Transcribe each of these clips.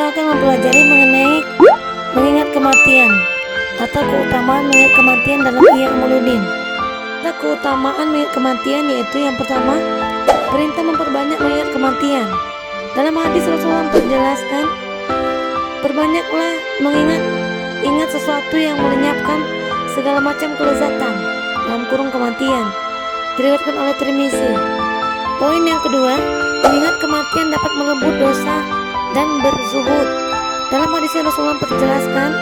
kita akan mempelajari mengenai mengingat kematian atau keutamaan mengingat kematian dalam Ihya Ulumuddin. Ada keutamaan mengingat kematian, yaitu yang pertama, perintah memperbanyak mengingat kematian. Dalam hadis Rasulullah menjelaskan, perbanyaklah ingat sesuatu yang melenyapkan segala macam kelezatan dalam kurung kematian. Diriwayatkan oleh Tirmizi. Poin yang kedua, mengingat kematian dapat melebur dosa dan berzuhud. Dalam hadis Rasulullah menjelaskan,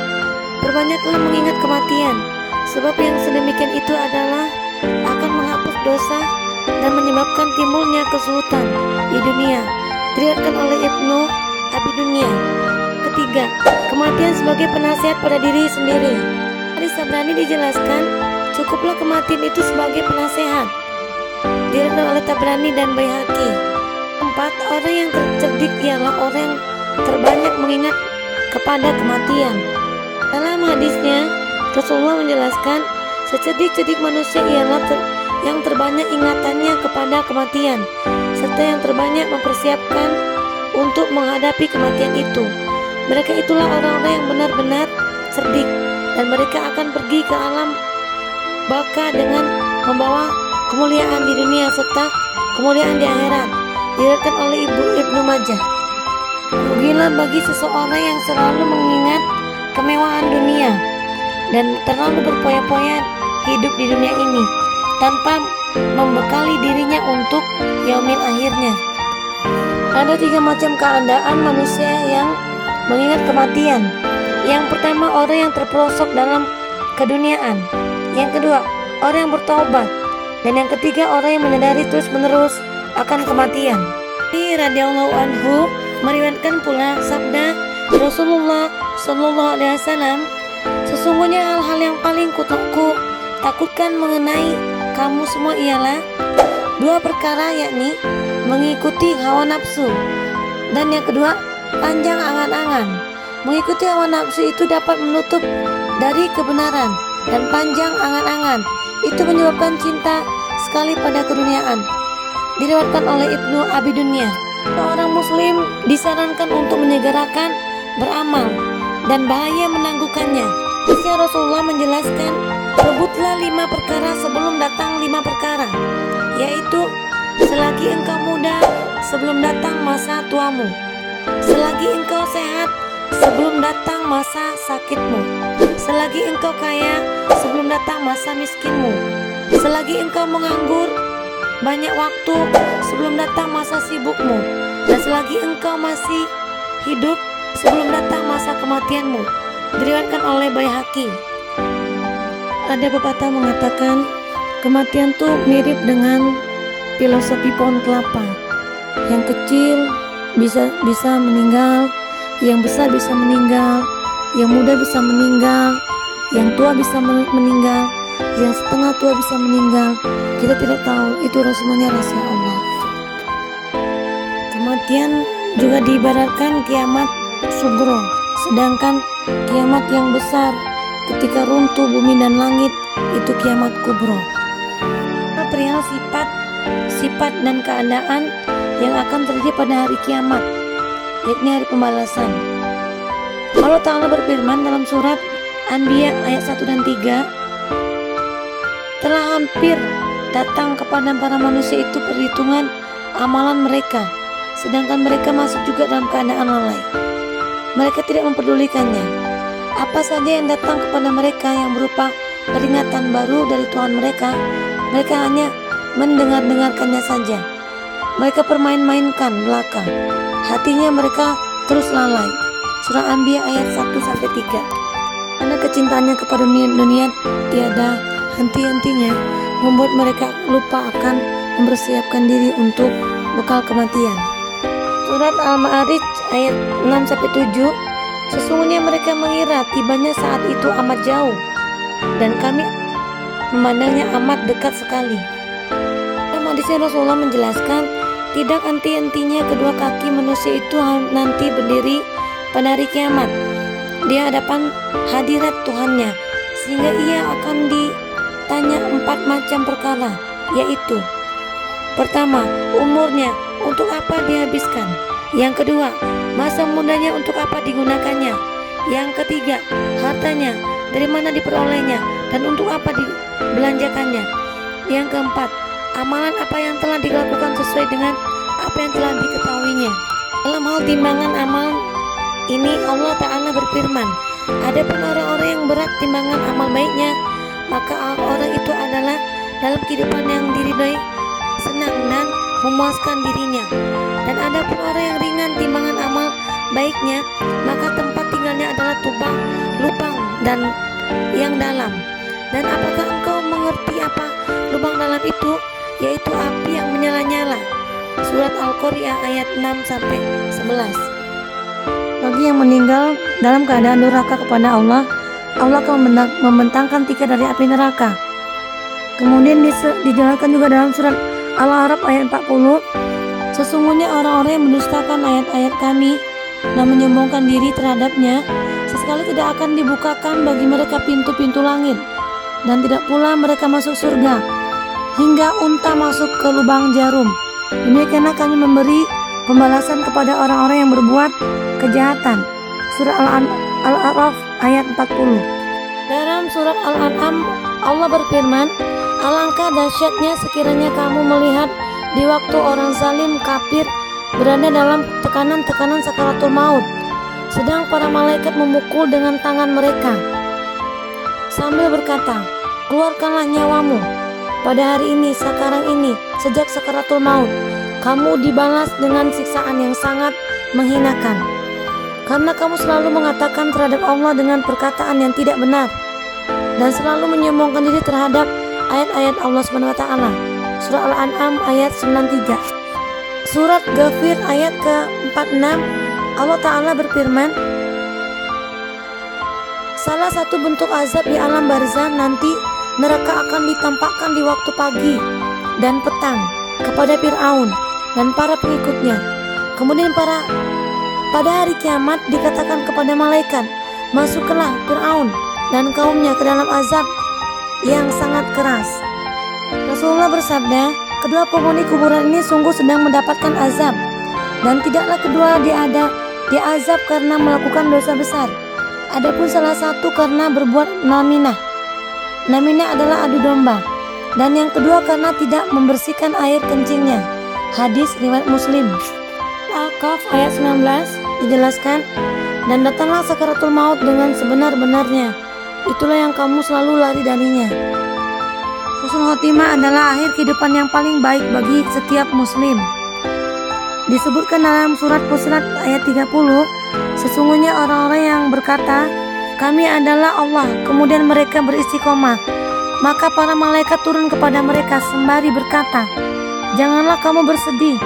perbanyaklah mengingat kematian, sebab yang sedemikian itu adalah akan menghapus dosa dan menyebabkan timbulnya kesuhutan di dunia. Diriwayatkan oleh Ibnu Abi Dunya. Ketiga, kematian sebagai penasihat pada diri sendiri. Hadis Tabrani dijelaskan, cukuplah kematian itu sebagai penasehat. Diriwayatkan oleh Tabrani dan Baihaqi. 4. Orang yang cerdik ialah orang yang terbanyak mengingat kepada kematian. Dalam hadisnya, Rasulullah menjelaskan, secerdik-cerdik manusia ialah yang terbanyak ingatannya kepada kematian, serta yang terbanyak mempersiapkan untuk menghadapi kematian itu. Mereka itulah orang-orang yang benar-benar cerdik, dan mereka akan pergi ke alam baka dengan membawa kemuliaan di dunia serta kemuliaan di akhirat. Diriwayatkan oleh Ibnu Majah. Rugilah bagi seseorang yang selalu mengingat kemewahan dunia dan terlalu berpoya-poya hidup di dunia ini tanpa membekali dirinya untuk yaumil akhirnya. Ada 3 macam keadaan manusia yang mengingat kematian. Yang pertama, orang yang terperosok dalam keduniaan. Yang kedua, orang yang bertaubat. Dan yang ketiga, orang yang menyadari terus-menerus akan kematian. Ini radhiyallahu anhu meriwayatkan pula sabda Rasulullah sallallahu alaihi wasallam, sesungguhnya hal-hal yang paling takutkan mengenai kamu semua ialah 2 perkara, yakni mengikuti hawa nafsu, dan yang kedua, panjang angan-angan. Mengikuti hawa nafsu itu dapat menutup dari kebenaran, dan panjang angan-angan itu menyebabkan cinta sekali pada keduniaan. Diriwayatkan oleh Ibnu Abi Dunya. Seorang muslim disarankan untuk menyegerakan beramal dan bahaya menangguhkannya. Rasulullah menjelaskan, rebutlah 5 perkara sebelum datang 5 perkara, yaitu selagi engkau muda sebelum datang masa tuamu, selagi engkau sehat sebelum datang masa sakitmu, selagi engkau kaya sebelum datang masa miskinmu, selagi engkau menganggur banyak waktu sebelum datang masa sibukmu, dan selagi engkau masih hidup sebelum datang masa kematianmu. Diriwayatkan oleh Baihaqi. Ada pepatah mengatakan, kematian tuh mirip dengan filosofi pohon kelapa. Yang kecil bisa meninggal, yang besar bisa meninggal, yang muda bisa meninggal, yang tua bisa meninggal, yang setengah tua bisa meninggal. Kita tidak tahu, itu semuanya rahasia Allah. Kematian juga diibaratkan kiamat sugro, sedangkan kiamat yang besar ketika runtuh bumi dan langit itu kiamat kubro. Perihal sifat dan keadaan yang akan terjadi pada hari kiamat, yakni hari pembalasan. Allah Ta'ala berfirman dalam surat Anbiya ayat 1 dan 3, telah hampir datang kepada para manusia itu perhitungan amalan mereka, sedangkan mereka masih juga dalam keadaan lalai. Mereka tidak memperdulikannya. Apa saja yang datang kepada mereka yang berupa peringatan baru dari Tuhan mereka, mereka hanya mendengarkannya saja. Mereka permain-mainkan belaka. Hatinya mereka terus lalai. Surah Anbiya ayat 1-3. Karena kecintaannya kepada dunia tiada henti-hentinya, membuat mereka lupa akan mempersiapkan diri untuk bekal kematian. Surat Al-Ma'arij ayat 6-7, sesungguhnya mereka mengira tibanya saat itu amat jauh, dan kami memandangnya amat dekat sekali. Dalam hadisnya Rasulullah menjelaskan, tidak henti-hentinya kedua kaki manusia itu nanti berdiri pada hari kiamat di hadapan hadirat Tuhannya, sehingga ia akan ditanya 4 macam perkara, yaitu pertama, umurnya, untuk apa dihabiskan. Yang kedua, Masa mudanya untuk apa digunakannya? Yang ketiga, hartanya, dari mana diperolehnya dan untuk apa dibelanjakannya? Yang keempat, amalan apa yang telah dilakukan sesuai dengan apa yang telah diketahuinya. Dalam hal timbangan amal ini Allah Ta'ala berfirman, adapun orang-orang yang berat timbangan amal baiknya, maka orang itu adalah dalam kehidupan yang diridhoi, senang dan memuaskan dirinya. Dan adapun orang yang ringan timbangan amal baiknya, maka tempat tinggalnya adalah lubang dan yang dalam. Dan apakah engkau mengerti apa lubang dalam itu? Yaitu api yang menyala-nyala. Surat Al-Qari'ah ayat 6-11. Bagi yang meninggal dalam keadaan durhaka kepada Allah, Allah akan membentangkan tiga dari api neraka. Kemudian dijelaskan juga dalam surat Al-A'raf ayat 40, sesungguhnya orang-orang yang mendustakan ayat-ayat kami dan menyombongkan diri terhadapnya, sesekali tidak akan dibukakan bagi mereka pintu-pintu langit, dan tidak pula mereka masuk surga, hingga unta masuk ke lubang jarum. Demikianlah kami memberi pembalasan kepada orang-orang yang berbuat kejahatan. Surah Al-A'raf ayat 40. Dalam surat Al-An'am Allah berfirman, alangkah dahsyatnya sekiranya kamu melihat di waktu orang zalim kafir berada dalam tekanan-tekanan sakaratul maut, sedang para malaikat memukul dengan tangan mereka sambil berkata, keluarkanlah nyawamu pada hari ini, sekarang ini, sejak sakaratul maut. Kamu dibalas dengan siksaan yang sangat menghinakan, karena kamu selalu mengatakan terhadap Allah dengan perkataan yang tidak benar dan selalu menyombongkan diri terhadap ayat-ayat Allah SWT. Surah Al-An'am ayat 93. Surat Ghafir ayat ke-46, Allah Ta'ala berfirman, salah satu bentuk azab di alam barzah nanti, neraka akan ditampakkan di waktu pagi dan petang kepada Fir'aun dan para pengikutnya. Kemudian pada hari kiamat dikatakan kepada malaikat, masuklah Fir'aun dan kaumnya ke dalam azab yang sangat keras. Rasulullah bersabda, kedua penghuni kuburan ini sungguh sedang mendapatkan azab, dan tidaklah kedua diazab karena melakukan dosa besar. Adapun salah satu karena berbuat naminah. Naminah adalah adu domba, dan yang kedua karena tidak membersihkan air kencingnya. Hadis riwayat Muslim. Al-Kahf ayat 19 dijelaskan, dan datanglah sakaratul maut dengan sebenar-benarnya. Itulah yang kamu selalu lari darinya. Husnul khotimah adalah akhir kehidupan yang paling baik bagi setiap muslim. Disebutkan dalam surat Fussilat ayat 30, sesungguhnya orang-orang yang berkata, kami adalah Allah, kemudian mereka beristiqomah, maka para malaikat turun kepada mereka sembari berkata, janganlah kamu bersedih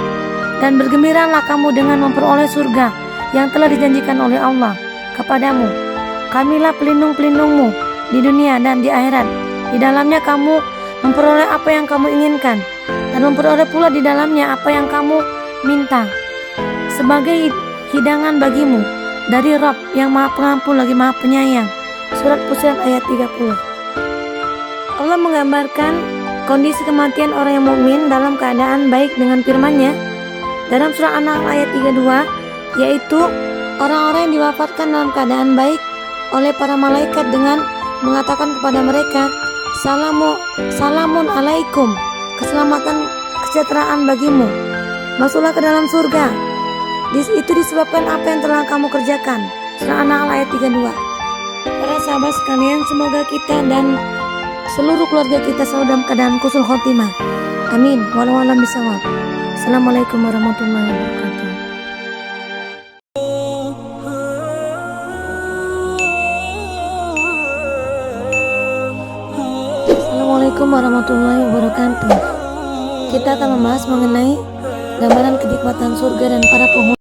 dan bergembiralah kamu dengan memperoleh surga yang telah dijanjikan oleh Allah kepadamu. Kamilah pelindung-pelindungmu di dunia dan di akhirat. Di dalamnya kamu memperoleh apa yang kamu inginkan, dan memperoleh pula di dalamnya apa yang kamu minta, sebagai hidangan bagimu dari Rabb yang Maha Pengampun lagi Maha Penyayang. Surat Fussilat ayat 30. Allah menggambarkan kondisi kematian orang yang mukmin dalam keadaan baik dengan firman-Nya dalam surah An-Nahl ayat 32, yaitu orang-orang yang diwafatkan dalam keadaan baik oleh para malaikat dengan mengatakan kepada mereka, salamun alaikum, keselamatan kesejahteraan bagimu, masuklah ke dalam surga. Itu disebabkan apa yang telah kamu kerjakan. Surah An-Nahl ayat 32. Para sahabat sekalian, semoga kita dan seluruh keluarga kita selalu dalam keadaan husnul khotimah. Amin. Walau alam bisawab. Assalamualaikum warahmatullahi wabarakatuh. Assalamualaikum warahmatullahi wabarakatuh. Kita akan membahas mengenai gambaran kenikmatan surga dan para penghuni.